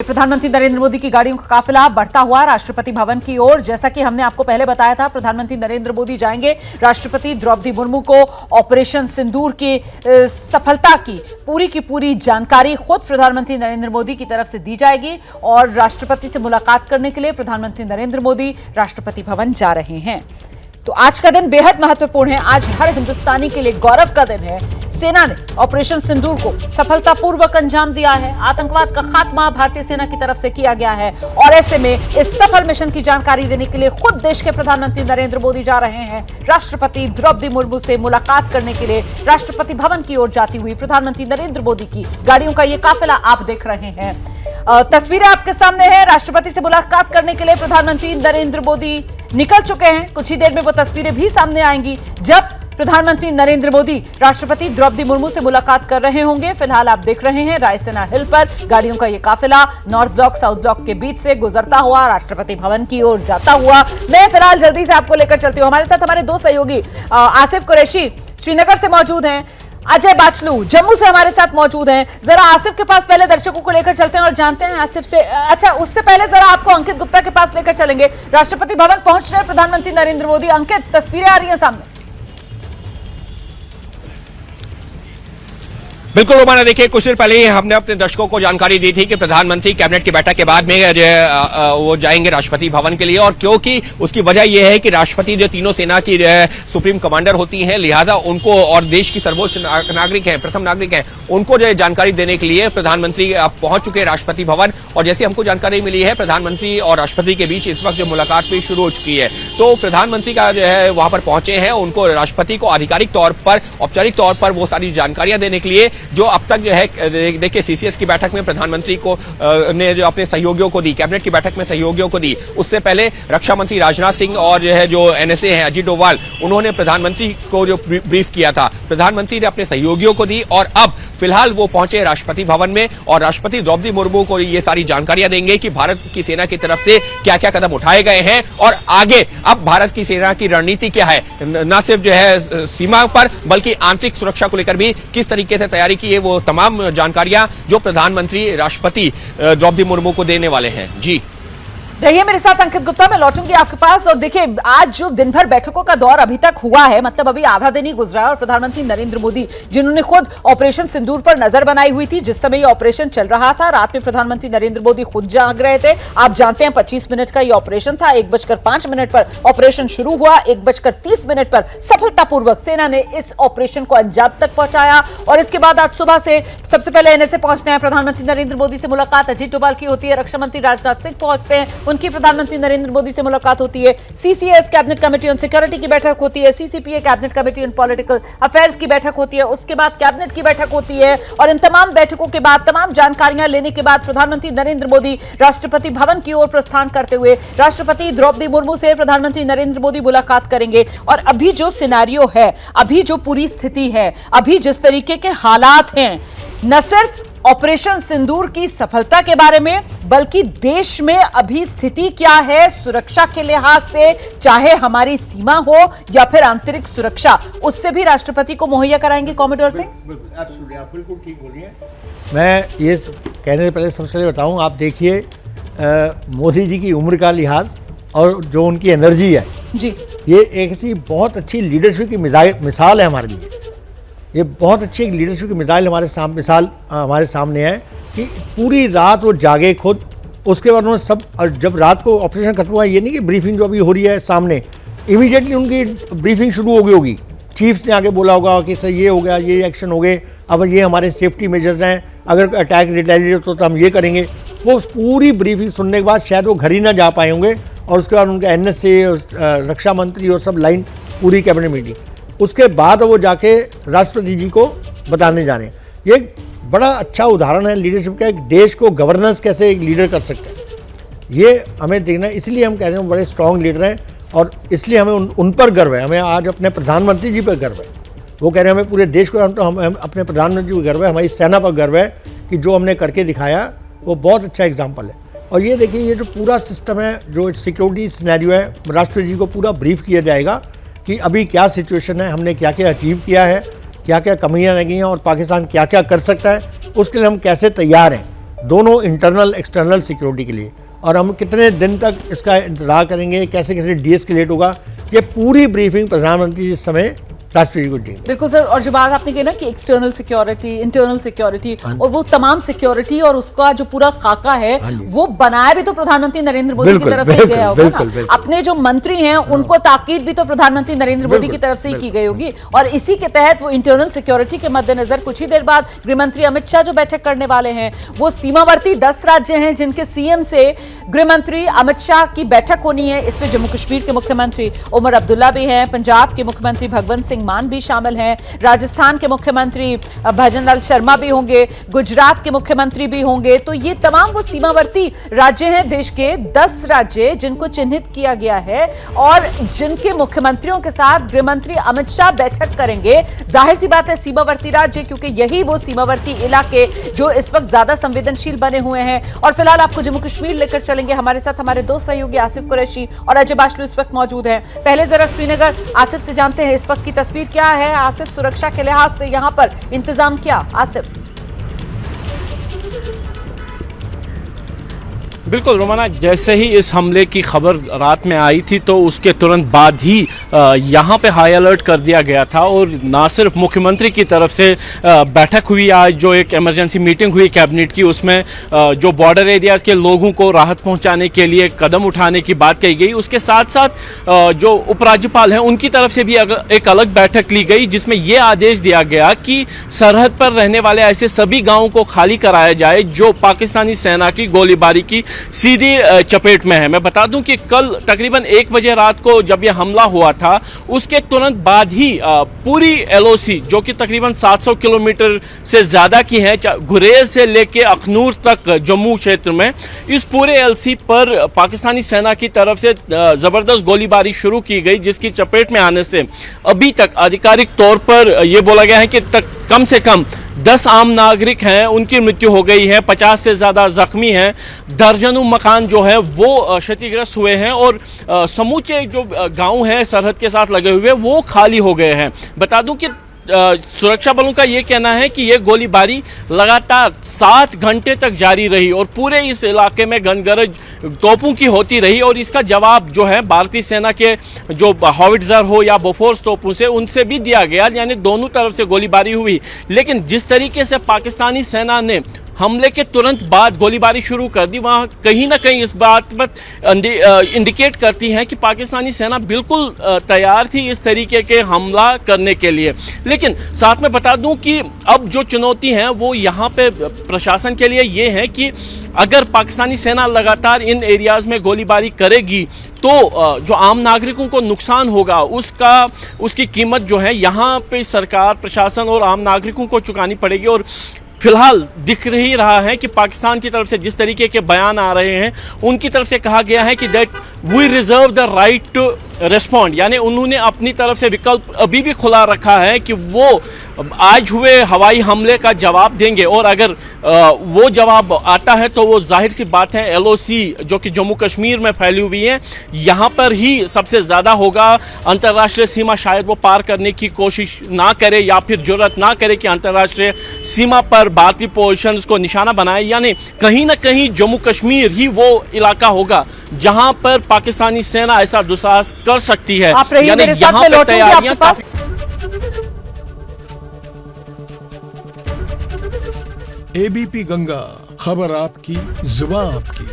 प्रधानमंत्री नरेंद्र मोदी की गाड़ियों का काफिला बढ़ता हुआ राष्ट्रपति भवन की ओर। जैसा कि हमने आपको पहले बताया था, प्रधानमंत्री नरेंद्र मोदी जाएंगे। राष्ट्रपति द्रौपदी मुर्मू को ऑपरेशन सिंदूर की सफलता की पूरी जानकारी खुद प्रधानमंत्री नरेंद्र मोदी की तरफ से दी जाएगी और राष्ट्रपति से मुलाकात करने के लिए प्रधानमंत्री नरेंद्र मोदी राष्ट्रपति भवन जा रहे हैं। तो आज का दिन बेहद महत्वपूर्ण है। आज हर हिंदुस्तानी के लिए गौरव का दिन है। सेना ने ऑपरेशन सिंदूर को सफलतापूर्वक अंजाम दिया है। आतंकवाद का खात्मा भारतीय सेना की तरफ से किया गया है और ऐसे में इस सफल मिशन की जानकारी देने के लिए खुद देश के प्रधानमंत्री नरेंद्र मोदी जा रहे हैं। राष्ट्रपति द्रौपदी मुर्मू से मुलाकात करने के लिए राष्ट्रपति भवन की ओर जाती हुई प्रधानमंत्री नरेंद्र मोदी की गाड़ियों का ये काफिला आप देख रहे हैं। तस्वीरें आपके सामने हैं। राष्ट्रपति से मुलाकात करने के लिए प्रधानमंत्री नरेंद्र मोदी निकल चुके हैं। कुछ ही देर में वो तस्वीरें भी सामने आएंगी जब प्रधानमंत्री नरेंद्र मोदी राष्ट्रपति द्रौपदी मुर्मू से मुलाकात कर रहे होंगे। फिलहाल आप देख रहे हैं रायसेना हिल पर गाड़ियों का ये काफिला नॉर्थ ब्लॉक साउथ ब्लॉक के बीच से गुजरता हुआ राष्ट्रपति भवन की ओर जाता हुआ। मैं फिलहाल जल्दी से आपको लेकर चलती हूँ। हमारे साथ हमारे दो सहयोगी आसिफ कुरैशी श्रीनगर से मौजूद हैं, अजय बाचलू जम्मू से हमारे साथ मौजूद हैं। जरा आसिफ के पास पहले दर्शकों को लेकर चलते हैं और जानते हैं आसिफ से। अच्छा, उससे पहले जरा आपको अंकित गुप्ता के पास लेकर चलेंगे। राष्ट्रपति भवन पहुंच रहे प्रधानमंत्री नरेंद्र मोदी। अंकित, तस्वीरें आ रही हैं सामने। बिल्कुल रोमाना, देखिए कुछ देर पहले ही हमने अपने दर्शकों को जानकारी दी थी कि प्रधानमंत्री कैबिनेट की बैठक के बाद में वो जाएंगे राष्ट्रपति भवन के लिए। और क्योंकि उसकी वजह यह है कि राष्ट्रपति जो तीनों सेना की सुप्रीम कमांडर होती हैं, लिहाजा उनको और देश की सर्वोच्च नागरिक हैं, प्रथम नागरिक हैं, उनको जो जानकारी देने के लिए प्रधानमंत्री पहुंच चुके हैं राष्ट्रपति भवन। और जैसे हमको जानकारी मिली है, प्रधानमंत्री और राष्ट्रपति के बीच इस वक्त जो मुलाकात भी शुरू हो चुकी है। तो प्रधानमंत्री का जो है वहां पर पहुंचे हैं, उनको राष्ट्रपति को आधिकारिक तौर पर, औपचारिक तौर पर वो सारी जानकारियां देने के लिए जो अब तक जो है देखिए सीसीएस की बैठक में प्रधानमंत्री को ने जो अपने सहयोगियों को दी, कैबिनेट की बैठक में सहयोगियों को दी। उससे पहले रक्षा मंत्री राजनाथ सिंह और जो है जो एनएसए हैं अजीत डोभाल, उन्होंने प्रधानमंत्री को जो ब्रीफ किया था, प्रधानमंत्री ने अपने सहयोगियों को दी। और अब फिलहाल वो पहुंचे राष्ट्रपति भवन में और राष्ट्रपति द्रौपदी मुर्मू को ये सारी जानकारियां देंगे कि भारत की सेना की तरफ से क्या क्या कदम उठाए गए हैं और आगे अब भारत की सेना की रणनीति क्या है, न सिर्फ जो है सीमा पर बल्कि आंतरिक सुरक्षा को लेकर भी किस तरीके से तैयारी की है, वो तमाम जानकारियां जो प्रधानमंत्री राष्ट्रपति द्रौपदी मुर्मू को देने वाले हैं। जी रहिए मेरे साथ अंकित गुप्ता, मैं लौटूंगी आपके पास। और देखिए, आज जो दिन भर बैठकों का दौर अभी तक हुआ है, मतलब अभी आधा दिन ही गुजरा है और प्रधानमंत्री नरेंद्र मोदी जिन्होंने खुद ऑपरेशन सिंदूर पर नजर बनाई हुई थी जिस समय ये ऑपरेशन चल रहा था, रात में प्रधानमंत्री नरेंद्र मोदी खुद जाग रहे थे। आप जानते हैं 25 मिनट का ये ऑपरेशन था। 1:05 पर ऑपरेशन शुरू हुआ, 1:30 पर सफलतापूर्वक सेना ने इस ऑपरेशन को अंजाम तक पहुंचाया। और इसके बाद आज सुबह से सबसे पहले एनएसए पहुंचते हैं, प्रधानमंत्री नरेंद्र मोदी से मुलाकात अजीत डोभाल की होती है, रक्षा मंत्री राजनाथ सिंह पहुंचते हैं, उनकी प्रधानमंत्री नरेंद्र मोदी से मुलाकात होती है, CCS cabinet committee on security की बैठक होती है, CCPA cabinet committee on political affairs की बैठक होती है, उसके बाद कैबिनेट की बैठक होती है। और इन तमाम बैठकों के बाद, तमाम जानकारियां लेने के बाद प्रधानमंत्री नरेंद्र मोदी राष्ट्रपति भवन की ओर प्रस्थान करते हुए राष्ट्रपति द्रौपदी मुर्मू से प्रधानमंत्री नरेंद्र मोदी मुलाकात करेंगे। और अभी जो सिनेरियो है, अभी जो पूरी स्थिति है, अभी जिस तरीके के हालात हैं, न सिर्फ ऑपरेशन सिंदूर की सफलता के बारे में बल्कि देश में अभी स्थिति क्या है सुरक्षा के लिहाज से, चाहे हमारी सीमा हो या फिर आंतरिक सुरक्षा, उससे भी राष्ट्रपति को मुहैया कराएंगे कॉमोडोर सिंह। आप बिल्कुल ठीक बोलिए। मैं ये कहने से पहले सबसे पहले बताऊं, आप देखिए मोदी जी की उम्र का लिहाज और जो उनकी एनर्जी है जी, ये एक ऐसी बहुत अच्छी लीडरशिप की मिसाल है हमारे लिए। ये बहुत अच्छी एक लीडरशिप की मिसाल हमारे सामने है कि पूरी रात वो जागे खुद। उसके बाद उन्होंने सब, जब रात को ऑपरेशन खत्म हुआ, ये नहीं कि ब्रीफिंग जो अभी हो रही है सामने, इमीडिएटली उनकी ब्रीफिंग शुरू हो गई होगी। चीफ्स ने आके बोला होगा कि सर ये हो गया, ये एक्शन हो गए, अब ये हमारे सेफ्टी मेजर्स हैं, अगर अटैक रिटेलिएट हो तो हम ये करेंगे। वो पूरी ब्रीफिंग सुनने के बाद शायद वो घर ही ना जा पाए होंगे। और उसके बाद उनका एनएसए, रक्षा मंत्री और सब लाइन पूरी कैबिनेट मीटिंग, उसके बाद वो जाके राष्ट्रपति जी को बताने जा रहे हैं। ये एक बड़ा अच्छा उदाहरण है लीडरशिप का, एक देश को गवर्नेंस कैसे एक लीडर कर सकते हैं, ये हमें देखना है। इसलिए हम कह रहे हैं बड़े स्ट्रॉन्ग लीडर हैं और इसलिए हमें उन पर गर्व है। हमें आज अपने प्रधानमंत्री जी पर गर्व है। वो कह रहे हैं हमें पूरे देश को, हम अपने प्रधानमंत्री पर गर्व है, हमारी सेना पर गर्व है कि जो हमने करके दिखाया वो बहुत अच्छा एग्जाम्पल है। और ये देखिए, ये जो पूरा सिस्टम है, जो सिक्योरिटी सिनेरियो है, राष्ट्रपति जी को पूरा ब्रीफ किया जाएगा कि अभी क्या सिचुएशन है, हमने क्या क्या अचीव किया है, क्या क्या कमियां रह गई हैं और पाकिस्तान क्या क्या कर सकता है, उसके लिए हम कैसे तैयार हैं। दोनों इंटरनल एक्सटर्नल सिक्योरिटी के लिए। और हम कितने दिन तक इसका इंतजार करेंगे, कैसे कैसे डीएस्केलेट होगा, ये पूरी ब्रीफिंग प्रधानमंत्री इस समय राष्ट्रपति को देंगे। बिल्कुल सर, और जो बात आपने कही ना कि एक्सटर्नल सिक्योरिटी, इंटरनल सिक्योरिटी और वो तमाम सिक्योरिटी और उसका जो पूरा खाका है वो बनाया भी तो प्रधानमंत्री नरेंद्र मोदी की तरफ से ही गया होगा ना। अपने जो मंत्री हैं उनको ताकीद भी तो प्रधानमंत्री नरेंद्र मोदी की तरफ से ही की गई होगी, और इसी के तहत वो इंटरनल सिक्योरिटी के मद्देनजर कुछ ही देर बाद गृहमंत्री अमित शाह जो बैठक करने वाले हैं, वो सीमावर्ती 10 राज्य हैं जिनके सीएम से गृहमंत्री अमित शाह की बैठक होनी है। इसमें जम्मू कश्मीर के मुख्यमंत्री उमर अब्दुल्ला भी हैं, पंजाब के मुख्यमंत्री भगवंत सिंह मान भी शामिल हैं, राजस्थान के मुख्यमंत्री भजनलाल शर्मा भी होंगे, गुजरात के मुख्यमंत्री भी होंगे। तो ये तमाम वो सीमावर्ती राज्य हैं, देश के 10 राज्य जिनको चिन्हित किया गया है और जिनके मुख्यमंत्रियों के साथ गृहमंत्री अमित शाह बैठक करेंगे। जाहिर सी बात है सीमावर्ती राज्य, क्योंकि यही वो सीमावर्ती इलाके जो इस वक्त ज्यादा संवेदनशील बने हुए हैं। और फिलहाल आपको जम्मू कश्मीर लेकर चलेंगे, हमारे साथ हमारे दो सहयोगी आसिफ कुरैशी और अजय बाशलू इस वक्त मौजूद हैं। पहले जरा श्रीनगर आसिफ से जानते हैं इस वक्त की तस्वीर क्या है। आसिफ, सुरक्षा के लिहाज से यहां पर इंतजाम क्या? आसिफ। बिल्कुल रोमाना, जैसे ही इस हमले की खबर रात में आई थी तो उसके तुरंत बाद ही यहाँ पे हाई अलर्ट कर दिया गया था। और ना सिर्फ मुख्यमंत्री की तरफ से बैठक हुई आज, जो एक इमरजेंसी मीटिंग हुई कैबिनेट की, उसमें जो बॉर्डर एरियाज़ के लोगों को राहत पहुँचाने के लिए कदम उठाने की बात कही गई। उसके साथ साथ जो उपराज्यपाल हैं उनकी तरफ से भी एक अलग बैठक ली गई, जिसमें ये आदेश दिया गया कि सरहद पर रहने वाले ऐसे सभी गाँवों को खाली कराया जाए जो पाकिस्तानी सेना की गोलीबारी की सीधी चपेट में है। मैं बता दूं कि कल तकरीबन 1 बजे रात को जब यह हमला हुआ था, उसके तुरंत बाद ही पूरी एलओसी जो कि तकरीबन 700 किलोमीटर से ज़्यादा की है, गुरेज से लेके अखनूर तक जम्मू क्षेत्र में, इस पूरे एलसी पर पाकिस्तानी सेना की तरफ से ज़बरदस्त गोलीबारी शुरू की गई, जिसकी चपेट में आने से अभी तक आधिकारिक तौर पर यह बोला गया है कि कम से कम 10 आम नागरिक हैं, उनकी मृत्यु हो गई है, 50 से ज़्यादा जख्मी हैं, दर्जनों मकान जो है वो क्षतिग्रस्त हुए हैं और समूचे जो गांव हैं सरहद के साथ लगे हुए वो खाली हो गए हैं। बता दूं कि सुरक्षा बलों का ये कहना है कि ये गोलीबारी लगातार 7 घंटे तक जारी रही और पूरे इस इलाके में गनगरज तोपों की होती रही, और इसका जवाब जो है भारतीय सेना के जो हॉविट्जर हो या बोफोर्स तोपों से, उनसे भी दिया गया, यानी दोनों तरफ से गोलीबारी हुई। लेकिन जिस तरीके से पाकिस्तानी सेना ने हमले के तुरंत बाद गोलीबारी शुरू कर दी, वहाँ कहीं ना कहीं इस बात पर इंडिकेट करती हैं कि पाकिस्तानी सेना बिल्कुल तैयार थी इस तरीके के हमला करने के लिए। लेकिन साथ में बता दूं कि अब जो चुनौती है वो यहाँ पे प्रशासन के लिए ये है कि अगर पाकिस्तानी सेना लगातार इन एरियाज़ में गोलीबारी करेगी तो जो आम नागरिकों को नुकसान होगा उसकी कीमत जो है यहाँ पे सरकार, प्रशासन और आम नागरिकों को चुकानी पड़ेगी। और फिलहाल दिख ही रहा है कि पाकिस्तान की तरफ से जिस तरीके के बयान आ रहे हैं, उनकी तरफ से कहा गया है कि that we reserve the right to respond, यानी उन्होंने अपनी तरफ से विकल्प अभी भी खुला रखा है कि वो आज हुए हवाई हमले का जवाब देंगे, और अगर वो जवाब आता है तो वो जाहिर सी बात है एलओसी जो कि जम्मू कश्मीर में फैली हुई है यहाँ पर ही सबसे ज़्यादा होगा। अंतर्राष्ट्रीय सीमा शायद वो पार करने की कोशिश ना करे या फिर जुर्रत ना करे कि अंतर्राष्ट्रीय सीमा पर भारतीय पोजीशंस को निशाना बनाए, यानी कहीं ना कहीं जम्मू कश्मीर ही वो इलाका होगा जहां पर पाकिस्तानी सेना ऐसा दुस्साहस कर सकती है। यानी यहाँ पर तैयारियां एबीपी गंगा, खबर आपकी, जुबान आपकी।